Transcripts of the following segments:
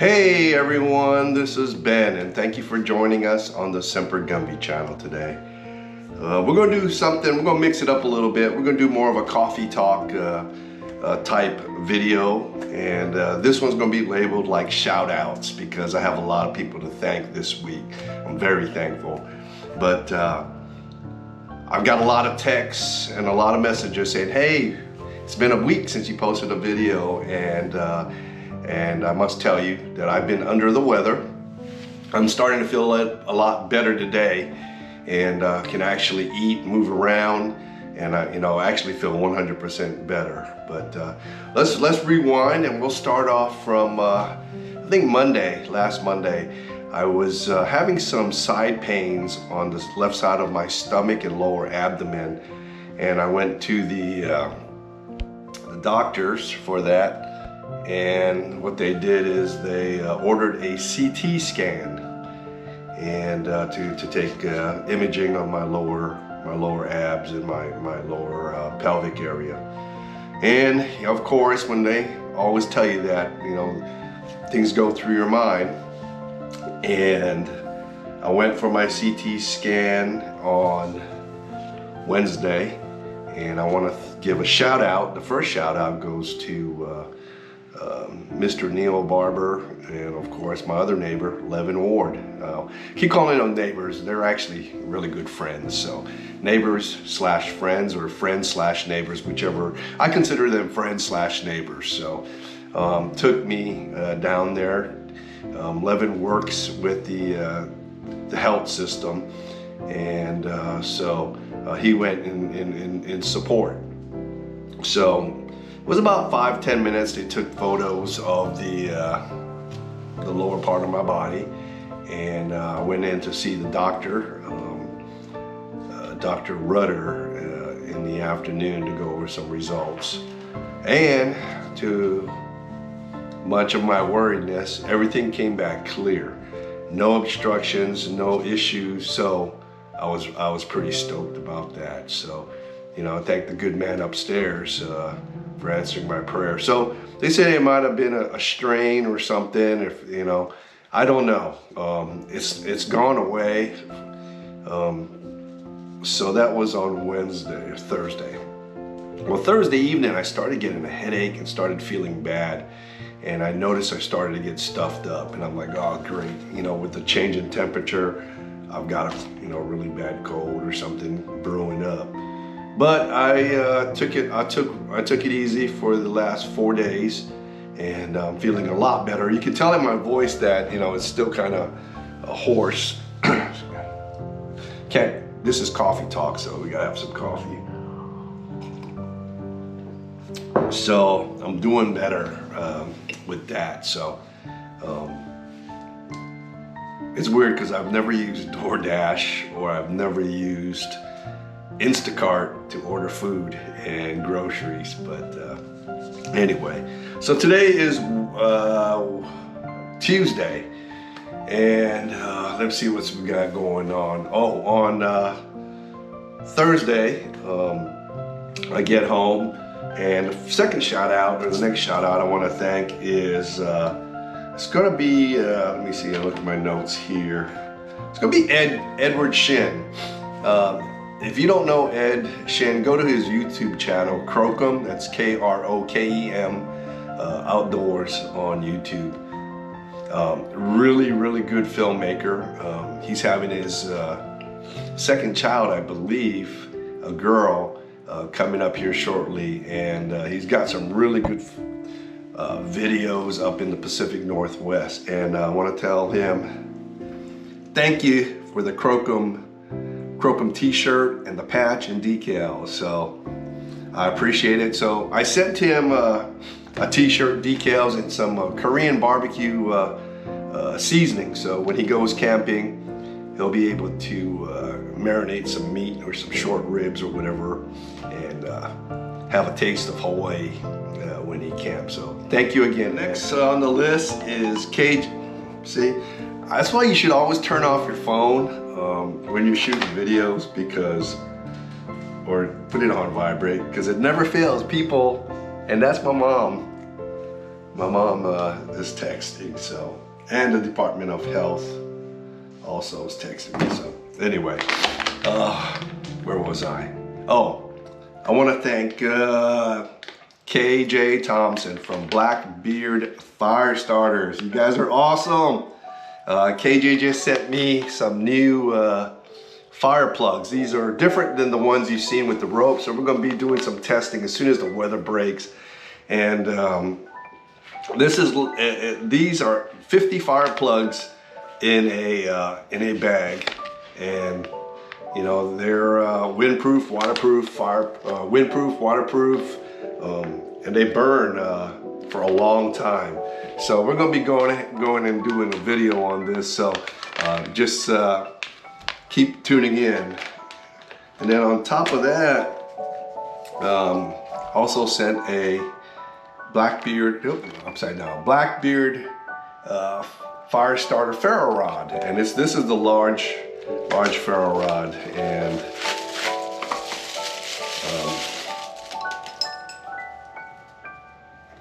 Hey everyone, this is Ben and thank you for joining us on the Semper Gumbie channel today. We're going to do something, we're going to mix it up a little bit. We're going to do more of a coffee talk type video, and this one's going to be labeled like shout outs because I have a lot of people to thank this week. I'm very thankful, but I've got a lot of texts and a lot of messages saying, hey, it's been a week since you posted a video, and I must tell you that I've been under the weather. I'm starting to feel a lot better today, and can actually eat, move around, and I actually feel 100% better. But let's rewind, and we'll start off from I think last Monday. I was having some side pains on the left side of my stomach and lower abdomen, and I went to the doctors for that. And what they did is they ordered a CT scan and to take imaging of my lower abs and my lower pelvic area. And of course, when they always tell you that, things go through your mind. And I went for my CT scan on Wednesday, and I want to give a shout out. The first shout out goes to Mr. Neil Barber, and of course my other neighbor, Levin Ward. Keep calling them neighbors. They're actually really good friends. So neighbors slash friends, or friends slash neighbors, whichever. I consider them friends slash neighbors. So took me down there. Levin works with the health system, and so he went in support. So it was about 5-10 minutes. They took photos of the lower part of my body, and I went in to see the doctor, Dr. Rudder, in the afternoon to go over some results. And to much of my worriedness, everything came back clear. No obstructions, no issues. So I was pretty stoked about that. So, I thank the good man upstairs for answering my prayer. So they say it might have been a strain or something, if I don't know. It's gone away. So that was on Wednesday or Thursday. Well, Thursday evening I started getting a headache and started feeling bad, and I noticed I started to get stuffed up, and I'm like, oh great, with the change in temperature, I've got a really bad cold or something brewing up. But I took it easy for the last 4 days, and I'm feeling a lot better. You can tell in my voice that it's still kind of hoarse. This is coffee talk, so we gotta have some coffee. So I'm doing better with that. So it's weird because I've never used DoorDash, or I've never used Instacart to order food and groceries, but anyway, so today is Tuesday, and let's see what we got going on. Oh, on Thursday, I get home, and the second shout out, or the next shout out I want to thank is it's gonna be let me see, I look at my notes here. It's gonna be Edward Shin. If you don't know Ed Shin, go to his YouTube channel, Krokem, that's Krokem, Outdoors on YouTube. Really good filmmaker. He's having his second child, I believe, a girl, coming up here shortly, and he's got some really good videos up in the Pacific Northwest, and I want to tell him thank you for the Krokem t-shirt and the patch and decals. So I appreciate it. So I sent him a t-shirt, decals, and some Korean barbecue seasoning. So when he goes camping, he'll be able to marinate some meat or some short ribs or whatever, and have a taste of Hawaii when he camps. So thank you again. Next on the list is Cage. See, that's why you should always turn off your phone when you're shooting videos, or put it on vibrate, because it never fails. People, and that's my mom, My mom is texting, so, and the Department of Health also is texting me. So anyway, where was I? Oh, I want to thank KJ Thompson from Blackbeard Firestarters. You guys are awesome. KJ just sent me some new fire plugs. These are different than the ones you've seen with the rope, so we're going to be doing some testing as soon as the weather breaks. And these are 50 fire plugs in a bag, and you know they're windproof, waterproof, windproof, waterproof, and they burn for a long time. So we're going to be going and doing a video on this. So just keep tuning in. And then on top of that, also sent a Blackbeard, upside down, Blackbeard fire starter ferro rod, and this is the large ferro rod, and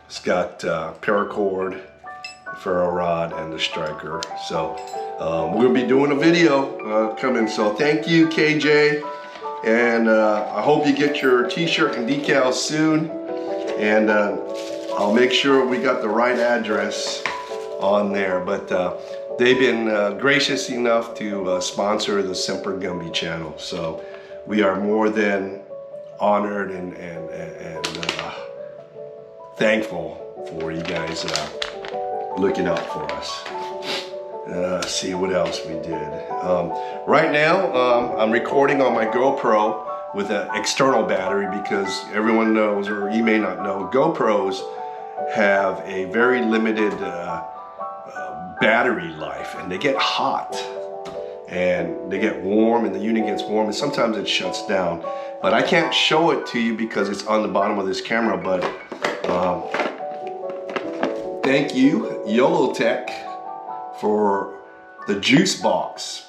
it's got paracord, ferro rod, and the striker. So we're gonna be doing a video coming. So thank you, KJ, and I hope you get your t-shirt and decals soon, and I'll make sure we got the right address on there. But they've been gracious enough to sponsor the Semper Gumbie channel. So we are more than honored and thankful for you guys looking out for us. See what else we did. Right now, I'm recording on my GoPro with an external battery because everyone knows, or you may not know, GoPros have a very limited battery life, and they get hot and they get warm, and the unit gets warm, and sometimes it shuts down. But I can't show it to you because it's on the bottom of this camera. But thank you, YOLO Tech, for the juice box.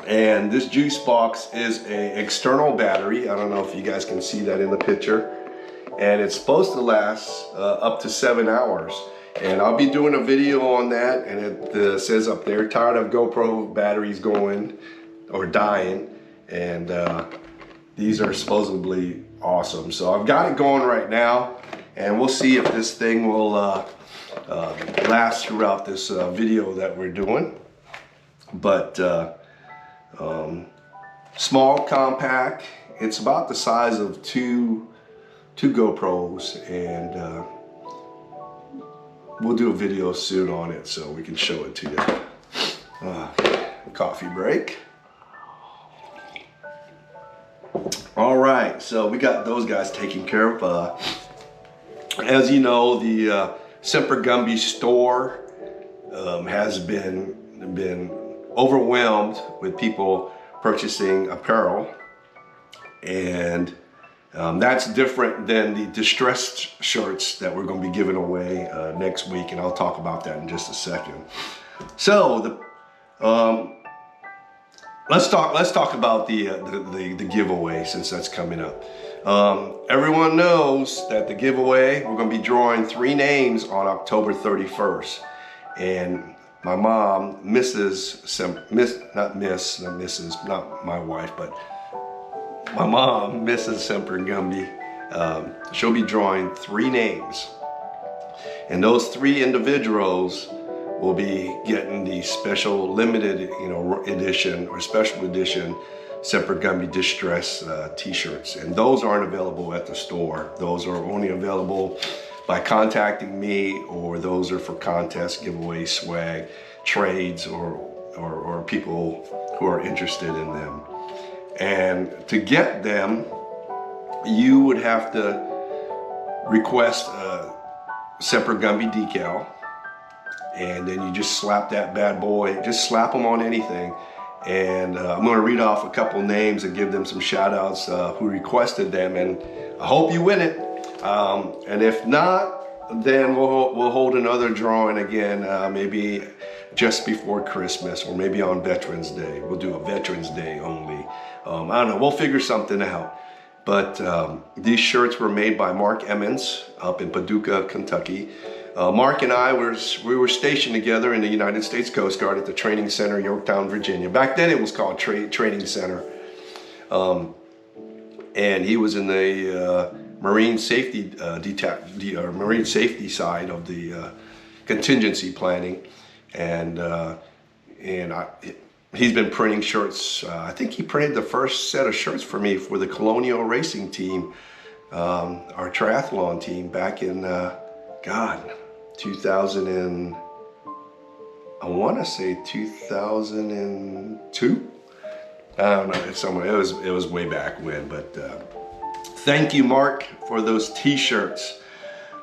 And this juice box is an external battery. I don't know if you guys can see that in the picture. And it's supposed to last up to 7 hours. And I'll be doing a video on that, and it says up there, tired of GoPro batteries going or dying. And these are supposedly awesome. So I've got it going right now, and we'll see if this thing will last throughout this video that we're doing. But small, compact. It's about the size of two GoPros, and we'll do a video soon on it so we can show it to you. Coffee break. All right, so we got those guys taken care of. As you know, the Semper Gumbie store has been overwhelmed with people purchasing apparel, and that's different than the distressed shirts that we're going to be giving away next week, and I'll talk about that in just a second. So let's talk about the giveaway, since that's coming up. Everyone knows that the giveaway, we're going to be drawing 3 names on October 31st, and my mom, not my wife, but my mom, Mrs. Semper Gumbie, she'll be drawing 3 names. And those 3 individuals will be getting the special limited, edition or special edition Semper Gumbie Distress t-shirts. And those aren't available at the store. Those are only available by contacting me, or those are for contests, giveaways, swag, trades, or people who are interested in them. And to get them, you would have to request a Semper Gumbie decal, and then you just slap that bad boy, just slap them on anything. And I'm going to read off a couple names and give them some shout outs who requested them, and I hope you win it. And if not, then we'll hold another drawing again, maybe just before Christmas, or maybe on Veterans Day. We'll do a Veterans Day only. I don't know, we'll figure something out. But these shirts were made by Mark Emmons up in Paducah, Kentucky. Mark and I we were stationed together in the United States Coast Guard at the Training Center, Yorktown, Virginia. Back then it was called Training Center. And he was in the Marine safety Marine safety side of the contingency planning, and he's been printing shirts. I think he printed the first set of shirts for me for the Colonial Racing team, our triathlon team, back in 2000 and I want to say 2002. I don't know, it's somewhere. It was way back when, but thank you, Mark, for those t-shirts.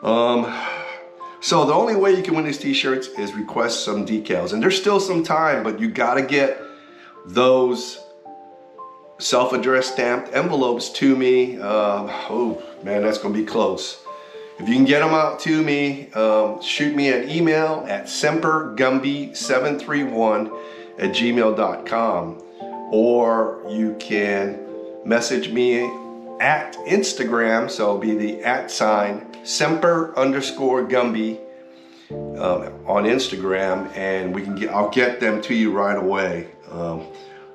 So the only way you can win these t-shirts is request some decals, and there's still some time, but you gotta get those self-addressed stamped envelopes to me. Oh man, that's gonna be close. If you can get them out to me, shoot me an email at sempergumbie731@gmail.com, or you can message me at Instagram, so it'll be the @ Semper_Gumbie on Instagram, and I'll get them to you right away.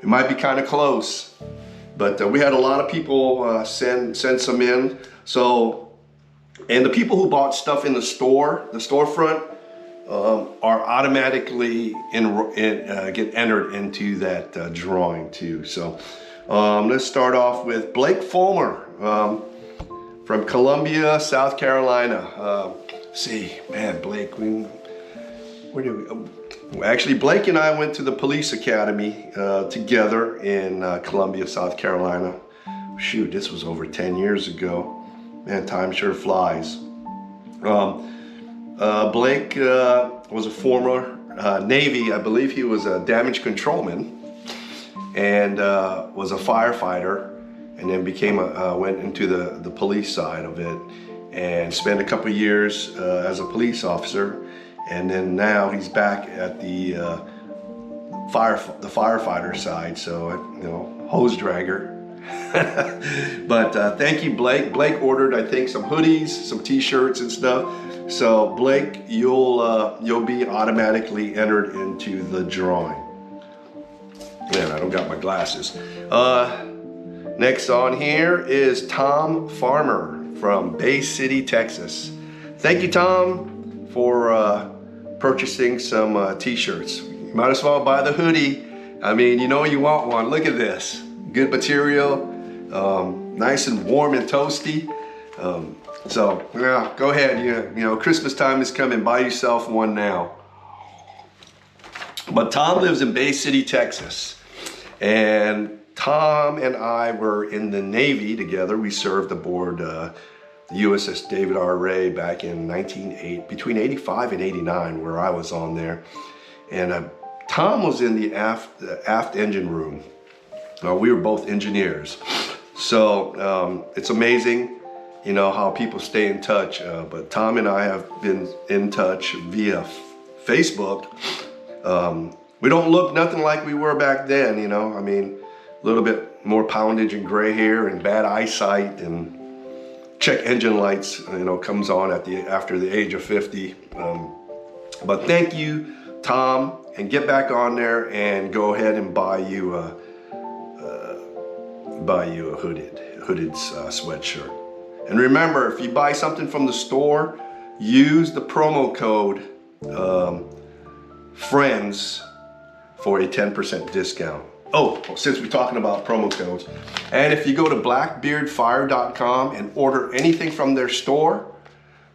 It might be kind of close, but we had a lot of people send some in. So, and the people who bought stuff in the storefront, are automatically get entered into that drawing too. So let's start off with Blake Fulmer from Columbia, South Carolina. See, man, Blake, actually, Blake and I went to the police academy together in Columbia, South Carolina. Shoot, this was over 10 years ago. Man, time sure flies. Blake was a former Navy, I believe he was a damage controlman, and was a firefighter, and then went into the police side of it, and spent a couple of years as a police officer, and then now he's back at the firefighter side, so hose dragger. But thank you, Blake. Blake ordered, I think, some hoodies, some t-shirts and stuff. So Blake, you'll be automatically entered into the drawing. Man, I don't got my glasses. Next on here is Tom Farmer from Bay City, Texas. Thank you, Tom, for purchasing some t-shirts. You might as well buy the hoodie. I mean, you know you want one. Look at this. Good material, nice and warm and toasty. So yeah, go ahead. You know, Christmas time is coming. Buy yourself one now. But Tom lives in Bay City, Texas, and Tom and I were in the Navy together. We served aboard the USS David R. Ray back in between 85 and 89, where I was on there, and Tom was in the aft engine room. We were both engineers, so it's amazing, how people stay in touch. But Tom and I have been in touch via Facebook. We don't look nothing like we were back then, I mean, a little bit more poundage and gray hair and bad eyesight, and check engine lights, comes on after the age of 50. But thank you, Tom, and get back on there and go ahead and buy you a hooded sweatshirt. And remember, if you buy something from the store, use the promo code FRIENDS for a 10% discount. Oh, since we're talking about promo codes, and if you go to blackbeardfire.com and order anything from their store,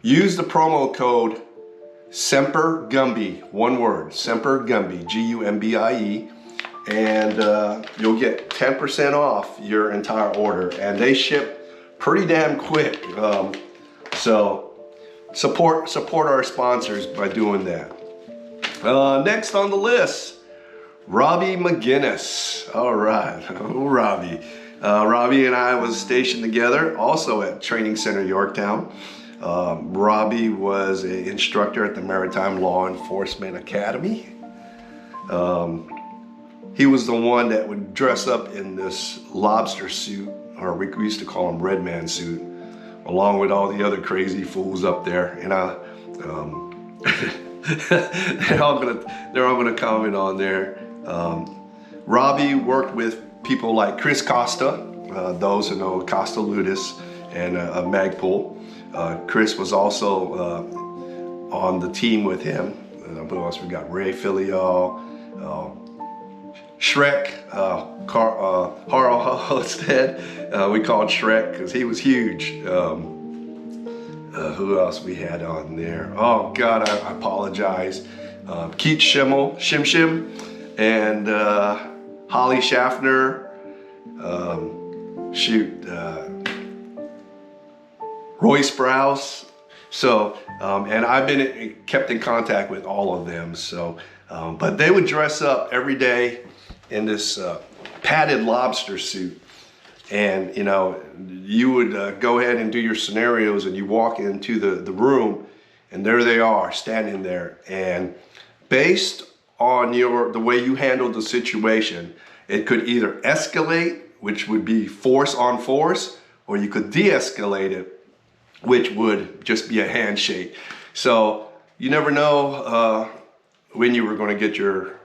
use the promo code Semper Gumbie, one word, Semper Gumbie, Gumbie, and you'll get 10% off your entire order, and they ship pretty damn quick. So support our sponsors by doing that. Next on the list, Robbie McGinnis. All right, oh, Robbie. Robbie and I was stationed together also at Training Center, Yorktown. Robbie was an instructor at the Maritime Law Enforcement Academy. He was the one that would dress up in this lobster suit, or we used to call him Red Man suit, along with all the other crazy fools up there. And they're all gonna comment on there. Robbie worked with people like Chris Costa, those who know Costa Ludis, and Magpul. Chris was also on the team with him. Who else? We got Ray Filial, Shrek, Harl Holstead. We called Shrek because he was huge. Who else we had on there? Oh God, I apologize. Keith Schimmel, Shim, and Holly Schaffner. Roy Sprouse. So, and I've been kept in contact with all of them. So, but they would dress up every day in this padded lobster suit. And, you know, you would go ahead and do your scenarios, and you walk into the room, and there they are standing there. And based on the way you handled the situation, it could either escalate, which would be force on force, or you could de-escalate it, which would just be a handshake. So you never know when you were going to get your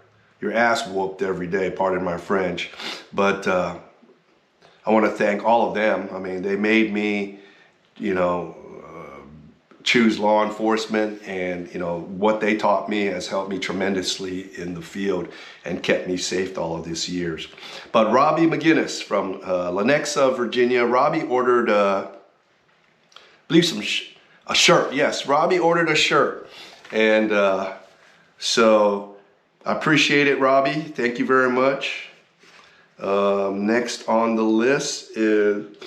ass whooped every day, pardon my French. But I want to thank all of them. I mean, they made me, you know, choose law enforcement, and, you know, what they taught me has helped me tremendously in the field and kept me safe all of these years. But Robbie McGinnis from Lenexa, Virginia, Robbie ordered, I believe a shirt. Yes, Robbie ordered a shirt. And so I appreciate it, Robbie. Thank you very much. Next on the list is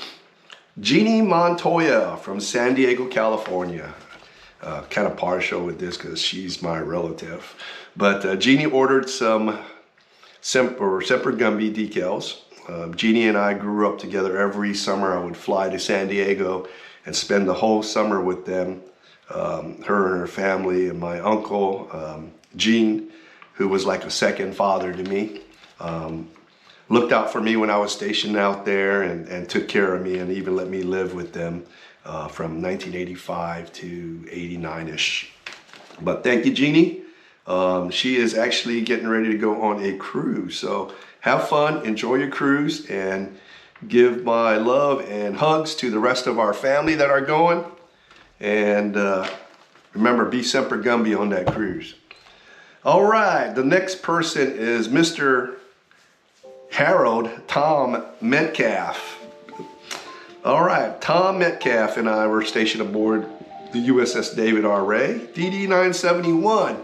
Jeannie Montoya from San Diego, California. Kind of partial with this because she's my relative. But Jeannie ordered some Semper Gumbie decals. Jeannie and I grew up together. Every summer I would fly to San Diego and spend the whole summer with them. Her and her family, and my uncle, Gene, who was like a second father to me. Looked out for me when I was stationed out there, and took care of me, and even let me live with them from 1985 to 89-ish. But thank you, Jeannie. She is actually getting ready to go on a cruise. So have fun, enjoy your cruise, and give my love and hugs to the rest of our family that are going. And remember, be Semper Gumbie on that cruise. All right, the next person is Mr. Harold Tom Metcalf. All right, Tom Metcalf and I were stationed aboard the USS David R. Ray, DD-971,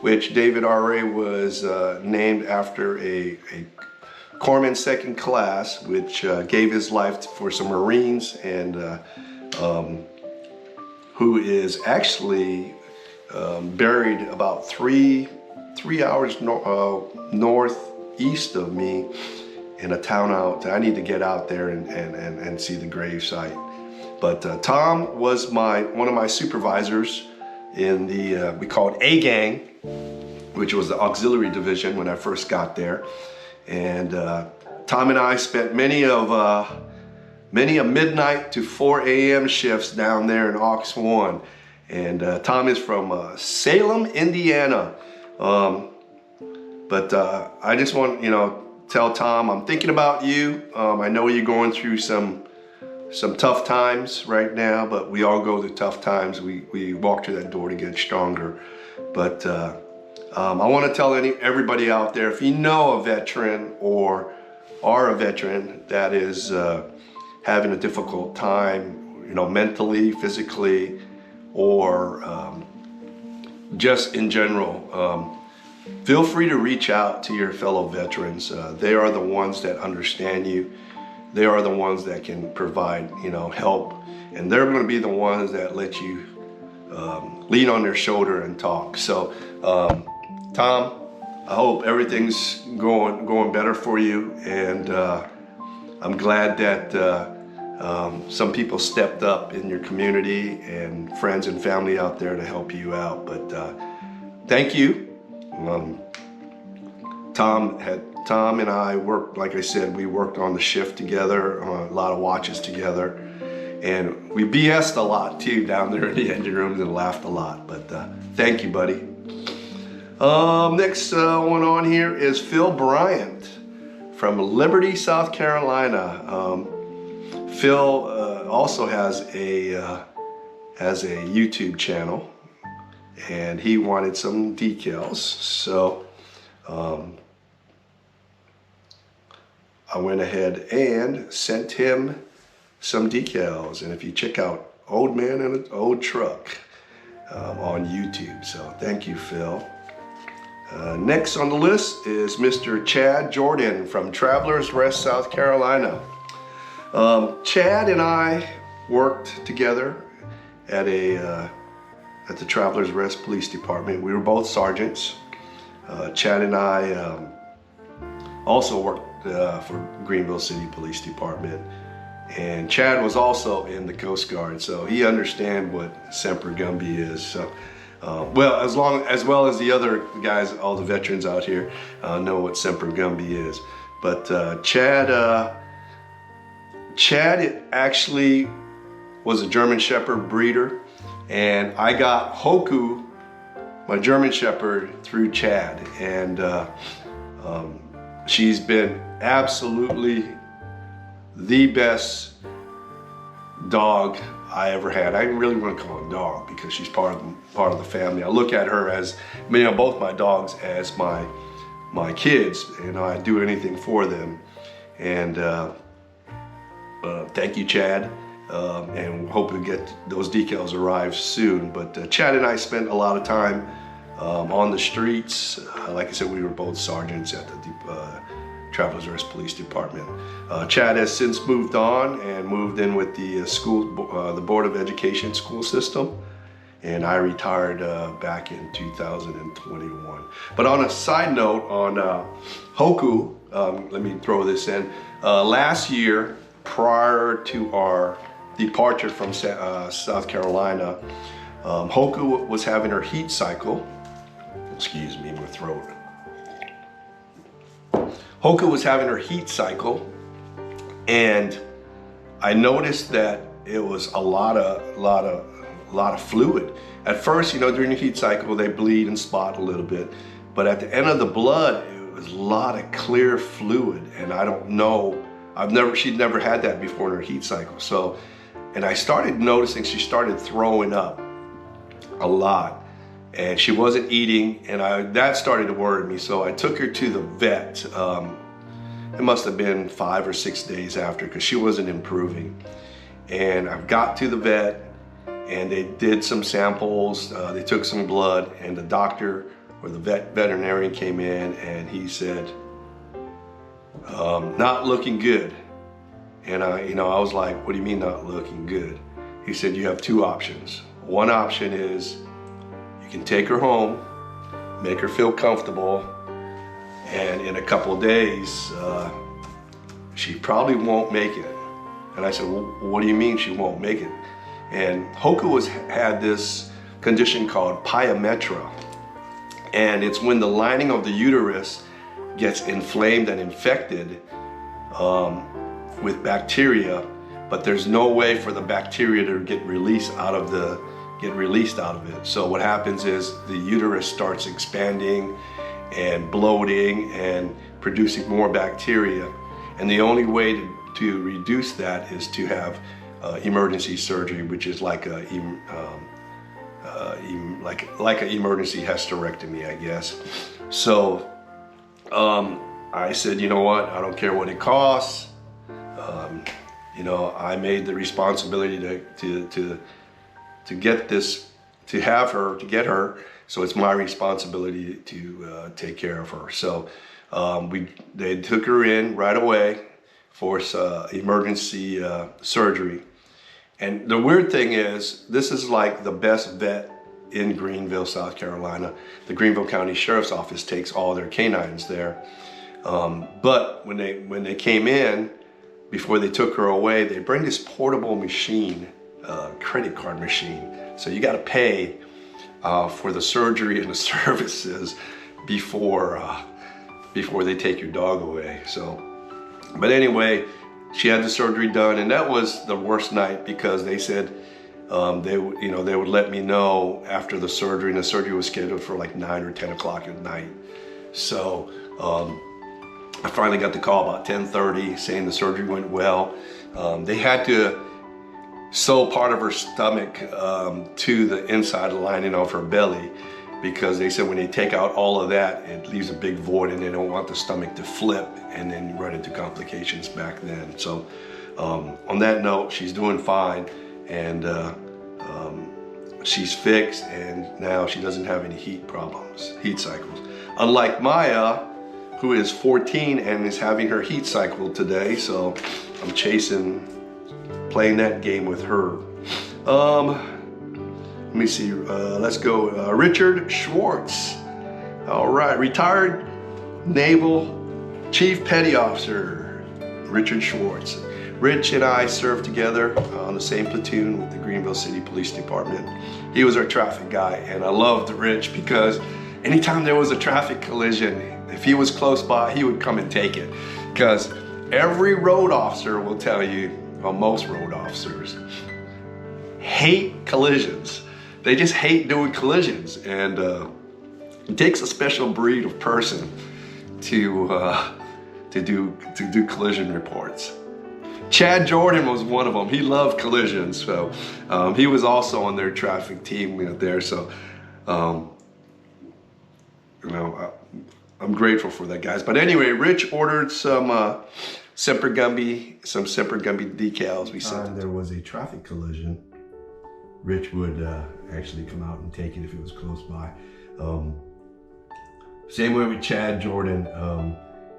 which David R. Ray was named after a corpsman second class, which gave his life for some Marines, and who is actually buried about three hours northeast of me in a town out. I need to get out there and see the grave site. But Tom was one of my supervisors in the, we called A Gang, which was the auxiliary division when I first got there. And Tom and I spent many a midnight to 4 a.m. shifts down there in Aux 1. And Tom is from Salem, Indiana. But I just want, tell Tom I'm thinking about you. I know you're going through some tough times right now, but we all go through tough times. We walk through that door to get stronger. But I want to tell everybody out there, if you know a veteran or are a veteran that is having a difficult time, mentally, physically, or just in general, feel free to reach out to your fellow veterans. They are the ones that understand you. They are the ones that can provide, help. And they're going to be the ones that let you lean on their shoulder and talk. So, Tom, I hope everything's going better for you. And I'm glad that some people stepped up in your community, and friends and family out there to help you out. But thank you. Tom and I worked, like I said, we worked on the shift together, on a lot of watches together. And we BS'd a lot too down there in the engine rooms and laughed a lot, but thank you, buddy. Next one on here is Phil Bryant from Liberty, South Carolina. Phil also has a YouTube channel, and he wanted some decals, so I went ahead and sent him some decals. And if you check out Old Man in an Old Truck on YouTube, so thank you, Phil. Next on the list is Mr. Chad Jordan from Travelers Rest, South Carolina. Chad and I worked together at the Travelers Rest Police Department. We were both sergeants. Chad and I also worked for Greenville City Police Department, and Chad was also in the Coast Guard, so he understands what Semper Gumbie is. So, well as the other guys, all the veterans out here know what Semper Gumbie is. But Chad actually was a German Shepherd breeder, and I got Hoku, my German Shepherd, through Chad, and she's been absolutely the best dog I ever had. I really want to call her a dog because she's part of the family. I look at her as, both my dogs as my kids. I do anything for them. And thank you, Chad. And hope we get those decals arrive soon. But Chad and I spent a lot of time on the streets. Like I said, we were both sergeants at the Travelers Rest Police Department. Chad has since moved on and moved in with the the Board of Education school system, and I retired back in 2021. But on a side note on Hoku, let me throw this in. Last year, prior to our departure from South Carolina, Hoku was having her heat cycle. Excuse me, my throat. Hoku was having her heat cycle, and I noticed that it was a lot of fluid. At first, during the heat cycle, they bleed and spot a little bit, but at the end of the blood, it was a lot of clear fluid, and I don't know, she'd never had that before in her heat cycle. So, and I started noticing she started throwing up a lot. And she wasn't eating, and that started to worry me. So I took her to the vet. It must have been 5 or 6 days after, because she wasn't improving. And I got to the vet, and they did some samples. They took some blood, and the doctor or the veterinarian came in, and he said, "Not looking good." And I was like, "What do you mean not looking good?" He said, "You have two options. One option is you can take her home, make her feel comfortable, and in a couple of days, she probably won't make it." And I said, "Well, what do you mean she won't make it?" And Hoku had this condition called pyometra. And it's when the lining of the uterus gets inflamed and infected with bacteria, but there's no way for the bacteria to get released out of it. So what happens is the uterus starts expanding and bloating and producing more bacteria. And the only way to reduce that is to have emergency surgery, which is like an emergency hysterectomy, I guess. So I said, you know what? I don't care what it costs. I made the responsibility to get this, to get her. So it's my responsibility to take care of her. So they took her in right away for emergency surgery. And the weird thing is, this is like the best vet in Greenville, South Carolina. The Greenville County Sheriff's Office takes all their canines there. But when they came in, before they took her away, they bring this portable machine, credit card machine. So you got to pay for the surgery and the services before they take your dog away. So, but anyway, she had the surgery done, and that was the worst night because they said they would let me know after the surgery, and the surgery was scheduled for like 9 or 10 o'clock at night. So I finally got the call about 10:30 saying the surgery went well. They had to sew part of her stomach to the inside lining of her belly, because they said when they take out all of that, it leaves a big void, and they don't want the stomach to flip and then run into complications back then. So on that note, she's doing fine, and she's fixed, and now she doesn't have any heat problems, heat cycles. Unlike Maya, who is 14 and is having her heat cycle today, so I'm playing that game with her. Let me see, let's go. Richard Schwartz. All right, retired Naval Chief Petty Officer, Richard Schwartz. Rich and I served together on the same platoon with the Greenville City Police Department. He was our traffic guy, and I loved Rich because anytime there was a traffic collision, if he was close by, he would come and take it. Because every road officer will tell you, well, most road officers hate collisions. They just hate doing collisions, and it takes a special breed of person to do collision reports. Chad Jordan was one of them. He loved collisions, so he was also on their traffic team there. So, I'm grateful for that, guys. But anyway, Rich ordered some Semper Gumbie decals. We sent. There was a traffic collision. Rich would actually come out and take it if it was close by. Same way with Chad Jordan.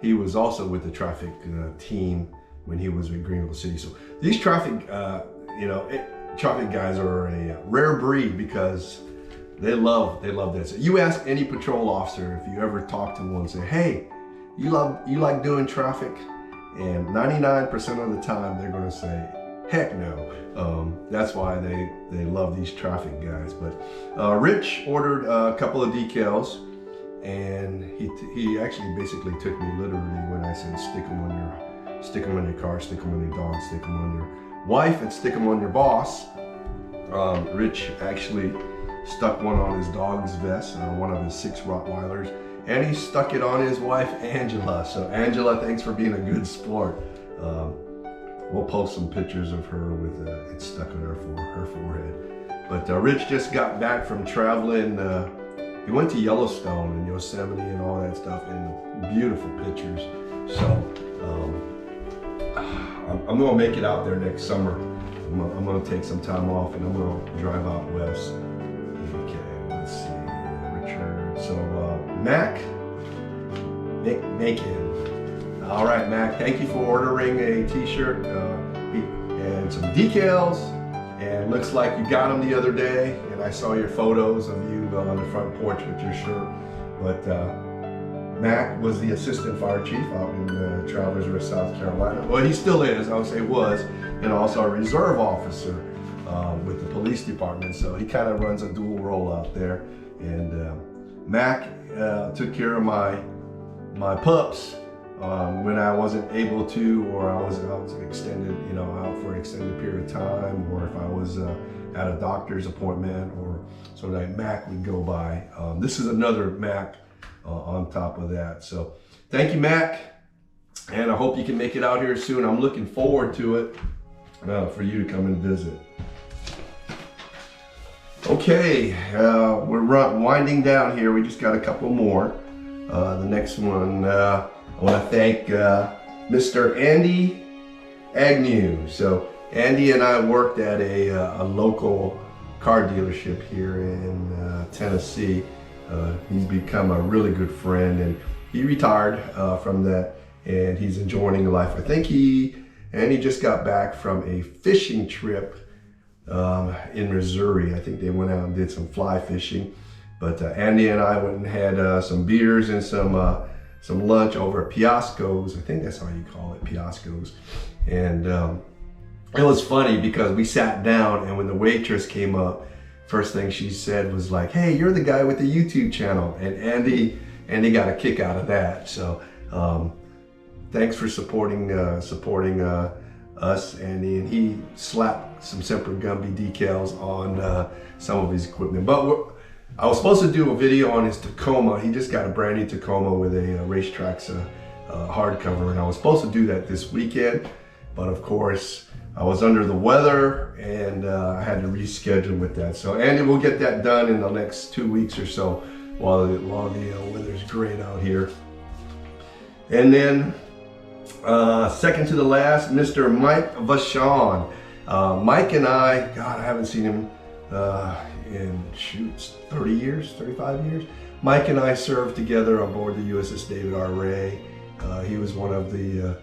He was also with the traffic team when he was in Greenville City. So these traffic guys are a rare breed because they love that. So you ask any patrol officer, if you ever talk to one, say, hey, you like doing traffic? And 99% of the time they're gonna say, heck no. That's why they love these traffic guys. But Rich ordered a couple of decals, and he actually basically took me literally when I said stick them on your car, stick them on your dog, stick them on your wife, and stick them on your boss. Rich actually stuck one on his dog's vest, one of his 6 Rottweilers, and he stuck it on his wife, Angela. So Angela, thanks for being a good sport. We'll post some pictures of her with it stuck on her forehead. But Rich just got back from traveling. He went to Yellowstone and Yosemite and all that stuff, and beautiful pictures. So I'm gonna make it out there next summer. I'm gonna take some time off, and I'm gonna drive out west. Okay, let's see, Richard. So Mac, Macon. All right, Mac, thank you for ordering a t-shirt and some decals. And looks like you got them the other day, and I saw your photos of you on the front porch with your shirt. But Mac was the assistant fire chief out in Travelers Rest, South Carolina. Well, he still is, I would say was, and also a reserve officer with the police department. So he kind of runs a dual role out there. And Mac took care of my pups when I wasn't able to, or I was out for an extended period of time, or if I was at a doctor's appointment, or so that Mac would go by. This is another Mac on top of that. So thank you, Mac, and I hope you can make it out here soon. I'm looking forward to it for you to come and visit. Okay, we're winding down here. We just got a couple more. The next one, I want to thank Mr. Andy Agnew. So Andy and I worked at a local car dealership here in Tennessee. He's become a really good friend, and he retired from that, and he's enjoying life. I think he just got back from a fishing trip in Missouri. I think they went out and did some fly fishing. But Andy and I went and had some beers and some lunch over at Piasco's. I think that's how you call it, Piasco's. And it was funny because we sat down, and when the waitress came up, first thing she said was like, "Hey, you're the guy with the YouTube channel." And Andy got a kick out of that. So thanks for supporting us, and he slapped some Semper Gumbie decals on some of his equipment. But I was supposed to do a video on his Tacoma. He just got a brand new Tacoma with a Racetracks hardcover, and I was supposed to do that this weekend, but of course I was under the weather and I had to reschedule with that. So Andy will get that done in the next 2 weeks or so while the weather's great out here. And then second to the last, Mr. Mike Vachon. Mike and I, God, I haven't seen him in 30 years, 35 years. Mike and I served together on board the USS David R. Ray. He was one of the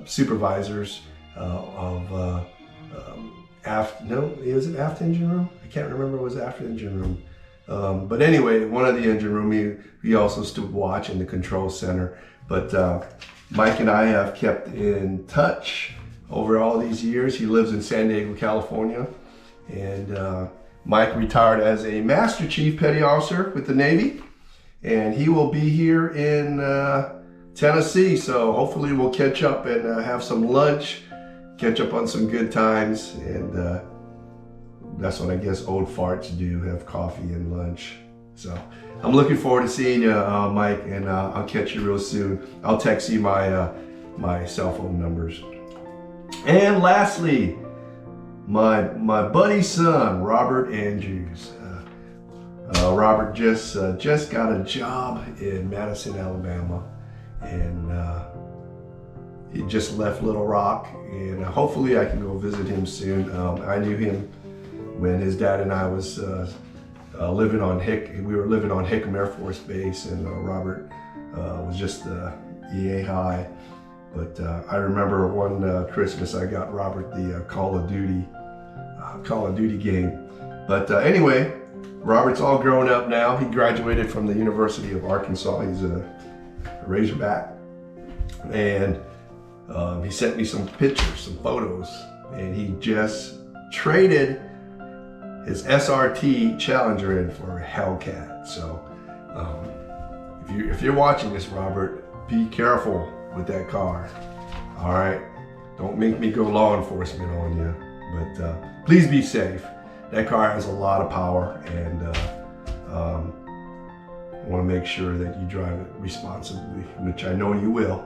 supervisors of he was an aft engine room? I can't remember, it was aft engine room. But anyway, one of the engine room, he also stood watch in the control center. But Mike and I have kept in touch over all these years. He lives in San Diego, California. And Mike retired as a Master Chief Petty Officer with the Navy. And he will be here in Tennessee. So hopefully we'll catch up and have some lunch, catch up on some good times. And that's what I guess old farts do, have coffee and lunch. So I'm looking forward to seeing you, Mike, and I'll catch you real soon. I'll text you my my cell phone numbers. And lastly, my buddy's son, Robert Andrews. Robert just got a job in Madison, Alabama, and he just left Little Rock, and hopefully I can go visit him soon. I knew him when his dad and I was living on we were living on Hickam Air Force Base, and Robert was just EA high. But I remember one Christmas I got Robert the Call of Duty game. But anyway, Robert's all grown up now. He graduated from the University of Arkansas. He's a Razorback, and he sent me some pictures, some photos, and he just traded his SRT Challenger in for a Hellcat. So if you're watching this, Robert, be careful with that car. All right, don't make me go law enforcement on you, but please be safe. That car has a lot of power, and I want to make sure that you drive it responsibly, which I know you will.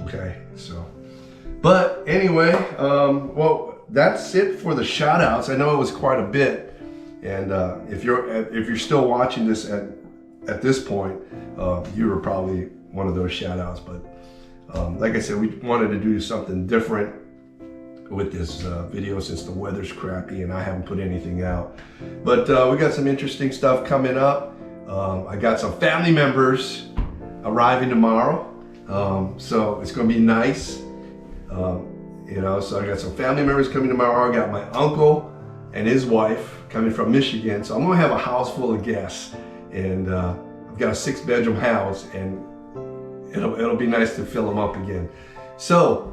Okay, so, but anyway, well, that's it for the shout outs. I know it was quite a bit, and if you're still watching this at this point, you were probably one of those shout outs. But like I said, we wanted to do something different with this video since the weather's crappy and I haven't put anything out. But we got some interesting stuff coming up. I got some family members arriving tomorrow, so it's gonna be nice. You know, so I got some family members coming tomorrow. I got my uncle and his wife coming from Michigan, so I'm gonna have a house full of guests, and I've got a 6-bedroom house, and it'll be nice to fill them up again. So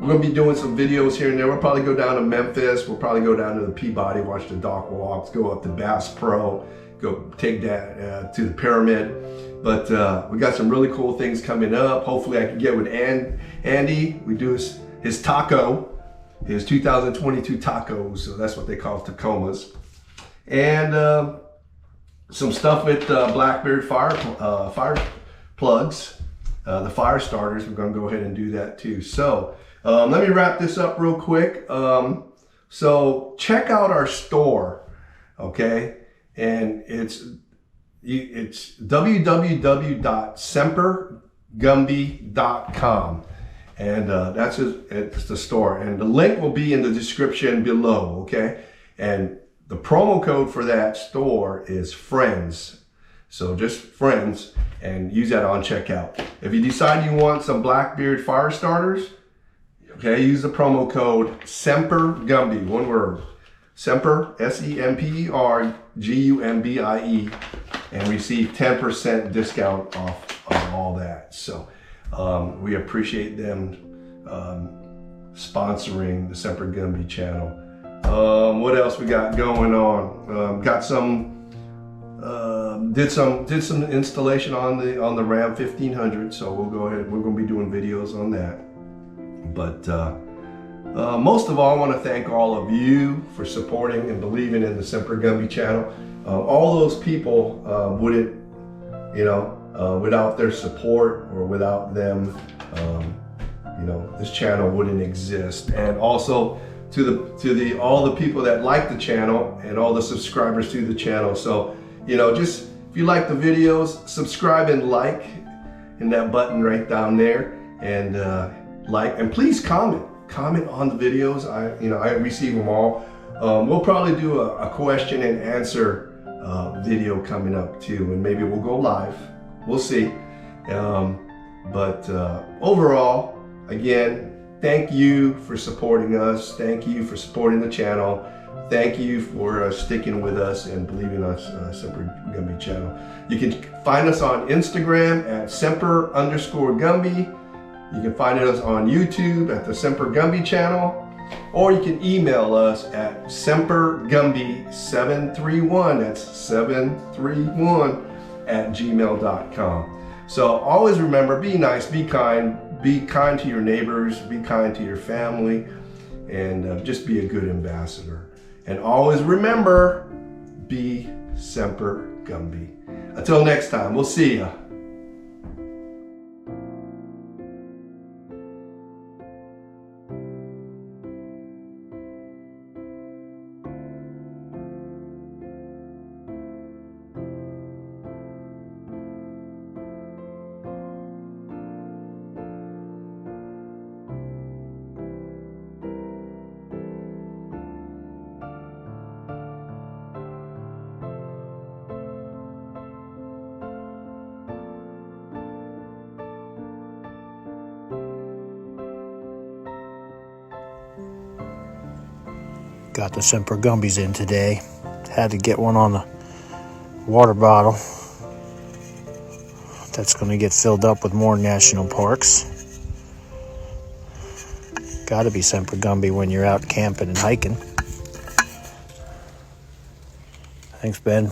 we're gonna be doing some videos here and there. We'll probably go down to Memphis. We'll probably go down to the Peabody, watch the dock walks, go up to Bass Pro, go take that to the Pyramid. But we got some really cool things coming up. Hopefully I can get with Andy. We do his taco, his 2022 tacos. So that's what they call Tacomas. And some stuff with BLACKBEARD fire plugs, the fire starters. We're gonna go ahead and do that too. So let me wrap this up real quick. So check out our store, okay? And it's www.sempergumbie.com, and it's the store, and the link will be in the description below, okay? And the promo code for that store is FRIENDS, so just FRIENDS, and use that on checkout. If you decide you want some BLACKBEARD fire starters, okay, use the promo code Semper Gumbie, one word, Semper, SEMPERGUMBIE, and receive 10% discount off of all that. So we appreciate them sponsoring the Semper Gumbie channel. What else we got going on? Got some did some installation on the Ram 1500. So we'll go ahead. We're going to be doing videos on that. But most of all, I want to thank all of you for supporting and believing in the Semper Gumbie channel. All those people wouldn't, without their support or without them, this channel wouldn't exist. And also to all the people that like the channel and all the subscribers to the channel. So, just if you like the videos, subscribe and like in that button right down there, and and please comment on the videos. I receive them all. We'll probably do a question and answer video coming up too, and maybe we'll go live. We'll see. But overall, again, thank you for supporting us. Thank you for supporting the channel. Thank you for sticking with us and believing us, Semper Gumbie channel. You can find us on Instagram at Semper_Gumbie. You can find us on YouTube at the Semper Gumbie channel, or you can email us at sempergumbie731. That's 731 @gmail.com. So always remember, be nice, be kind to your neighbors, be kind to your family, and just be a good ambassador. And always remember, be Semper Gumbie. Until next time, we'll see ya. Got the Semper Gumbies in today. Had to get one on the water bottle. That's going to get filled up with more national parks. Got to be Semper Gumbie when you're out camping and hiking. Thanks, Ben.